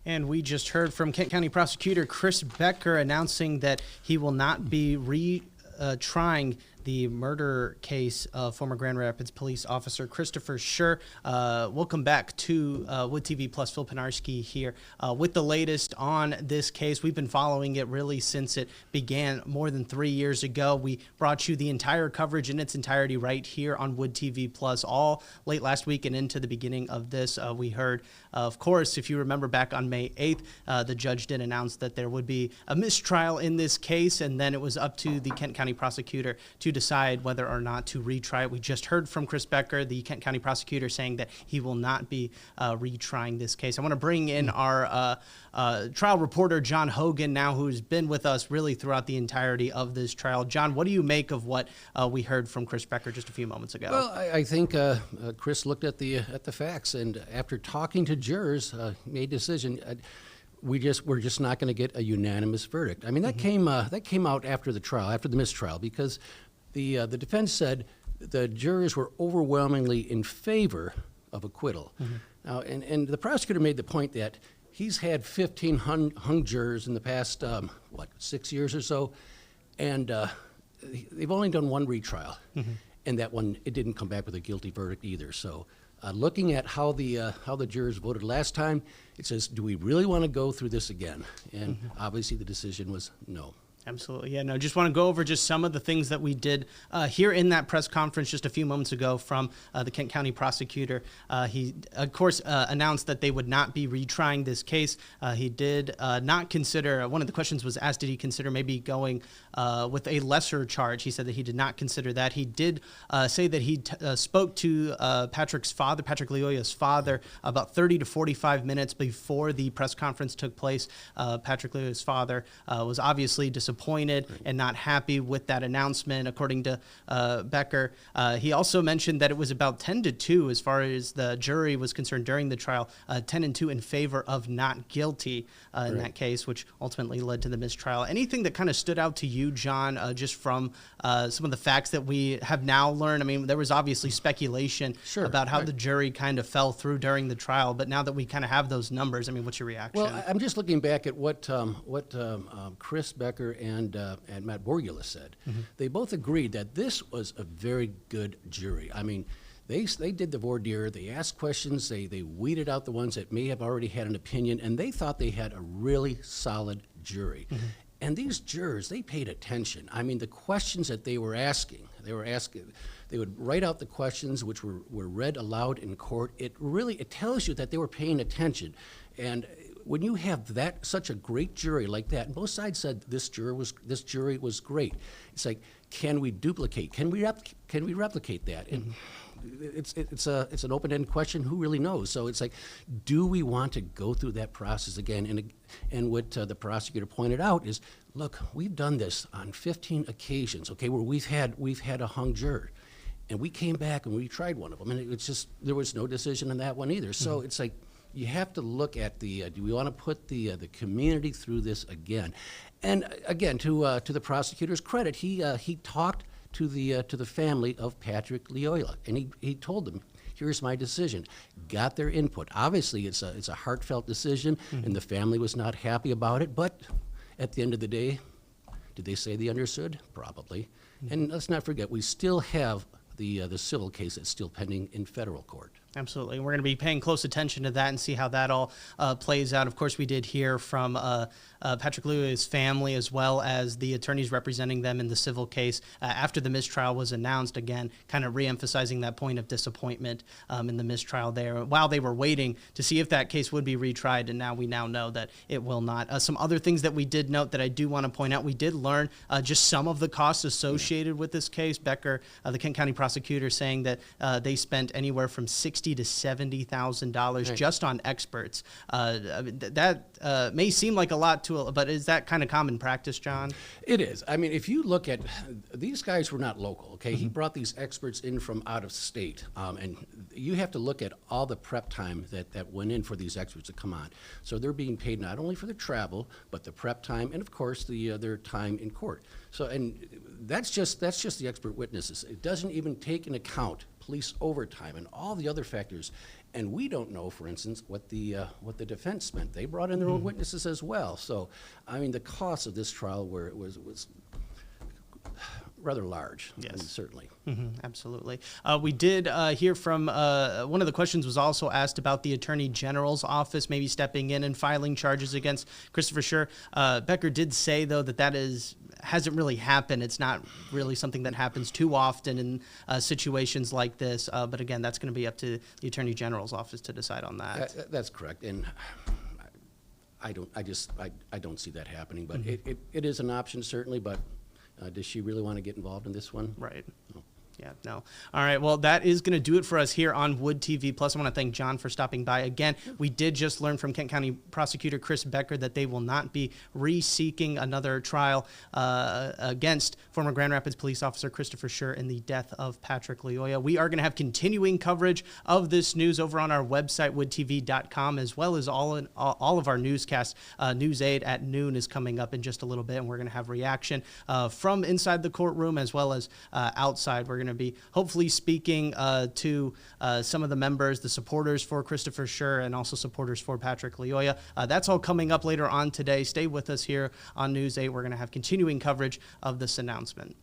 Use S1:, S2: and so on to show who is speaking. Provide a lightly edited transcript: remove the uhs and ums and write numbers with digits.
S1: And we just heard from Kent County Prosecutor Chris Becker announcing that he will not be retrying the murder case of former Grand Rapids police officer Christopher Schurr. Welcome back to Wood TV Plus. Phil Pinarski here with the latest on this case. We've been following it really since it began more than 3 years ago. We brought you the entire coverage in its entirety right here on Wood TV Plus all late last week and into the beginning of this. We heard, of course, if you remember back on May 8th, the judge did announce that there would be a mistrial in this case, and then it was up to the Kent County Prosecutor to decide whether or not to retry it. We just heard from Chris Becker, the Kent County Prosecutor, saying that he will not be retrying this case. I want to bring in our trial reporter, John Hogan, now, who's been with us really throughout the entirety of this trial. John, what do you make of what we heard from Chris Becker just a few moments ago?
S2: Well, I think Chris looked at the facts, and after talking to jurors, made a decision. We're just not going to get a unanimous verdict. I mean, that came out after the trial, after the mistrial, because the defense said the jurors were overwhelmingly in favor of acquittal. Now, and the prosecutor made the point that he's had 15 hung jurors in the past 6 years or so, and they've only done one retrial, and that one, it didn't come back with a guilty verdict either. So looking at how the jurors voted last time, it says, do we really want to go through this again? And obviously the decision was no.
S1: Absolutely. Yeah, no, just want to go over just some of the things that we did here in that press conference just a few moments ago from the Kent County Prosecutor. He, of course, announced that they would not be retrying this case. He did not consider, one of the questions was asked, did he consider maybe going with a lesser charge? He said that he did not consider that. He did say that he spoke to Patrick's father, Patrick Loyola's father, about 30 to 45 minutes before the press conference took place. Patrick Loyola's father was obviously disappointed and not happy with that announcement, according to Becker. He also mentioned that it was about 10-2 as far as the jury was concerned during the trial, 10-2 in favor of not guilty in that case, which ultimately led to the mistrial. Anything that kind of stood out to you, John, just from some of the facts that we have now learned? I mean, there was obviously speculation about how the jury kind of fell through during the trial, but now that we kind of have those numbers, I mean, what's your reaction?
S2: Well, I'm just looking back at what Chris Becker and Matt Borgula said. They both agreed that this was a very good jury. I mean, they did the voir dire, they asked questions, they weeded out the ones that may have already had an opinion, and they thought they had a really solid jury. And these jurors, they paid attention. I mean, the questions that they were asking, they would write out the questions which were read aloud in court. It tells you that they were paying attention. And when you have such a great jury like that, and both sides said this jury was great. It's like, can we duplicate? Can we replicate that? And it's an open-ended question. Who really knows? So it's like, do we want to go through that process again? And what the prosecutor pointed out is, look, we've done this on 15 occasions. Okay, where we've had a hung juror, and we came back and we tried one of them, and it's just there was no decision on that one either. So it's like, you have to look at do we want to put the community through this again? And again, to the prosecutor's credit, he talked to the family of Patrick Loyola, and he told them, here's my decision. Got their input. Obviously, it's a heartfelt decision, and the family was not happy about it. But at the end of the day, did they say they understood? Probably. And let's not forget, we still have the civil case that's still pending in federal court.
S1: Absolutely. We're going to be paying close attention to that and see how that all plays out. Of course, we did hear from Patrick Loyola's family as well as the attorneys representing them in the civil case after the mistrial was announced, again, kind of reemphasizing that point of disappointment in the mistrial there while they were waiting to see if that case would be retried, and we now know that it will not. Some other things that we did note that I do want to point out, we did learn just some of the costs associated with this case. Becker, the Kent County Prosecutor, saying that they spent anywhere from $60,000 to $70,000 just on experts. That may seem like a lot but is that kind of common practice, John?
S2: It is. I mean, if you look at these guys were not local. Okay, he brought these experts in from out of state, and you have to look at all the prep time that went in for these experts to come on. So they're being paid not only for the travel, but the prep time, and of course their time in court. So, and that's just the expert witnesses. It doesn't even take into account police overtime and all the other factors. And we don't know, for instance, what the defense meant. They brought in their own witnesses as well. So, I mean, the cost of this trial was rather large.
S1: Yes.
S2: And certainly.
S1: Absolutely. We did hear from one of the questions was also asked about the Attorney General's office maybe stepping in and filing charges against Christopher Schurr. Becker did say, though, that hasn't really happened. It's not really something that happens too often in situations like this. But again, that's going to be up to the Attorney General's office to decide on that.
S2: That's correct. And I don't see that happening. But it is an option, certainly. But does she really want to get involved in this one?
S1: Right.
S2: No.
S1: Yeah, no. All right, well, that is going to do it for us here on Wood TV. Plus, I want to thank John for stopping by. Again, we did just learn from Kent County Prosecutor Chris Becker that they will not be re-seeking another trial against former Grand Rapids police officer Christopher Schurr in the death of Patrick Loyola. We are going to have continuing coverage of this news over on our website, woodtv.com, as well as all of our newscasts. News 8 at noon is coming up in just a little bit, and we're going to have reaction from inside the courtroom as well as outside. We're going to be hopefully speaking to some of the members, the supporters for Christopher Schurr, and also supporters for Patrick Loyola. That's all coming up later on today. Stay with us here on News 8. We're going to have continuing coverage of this announcement.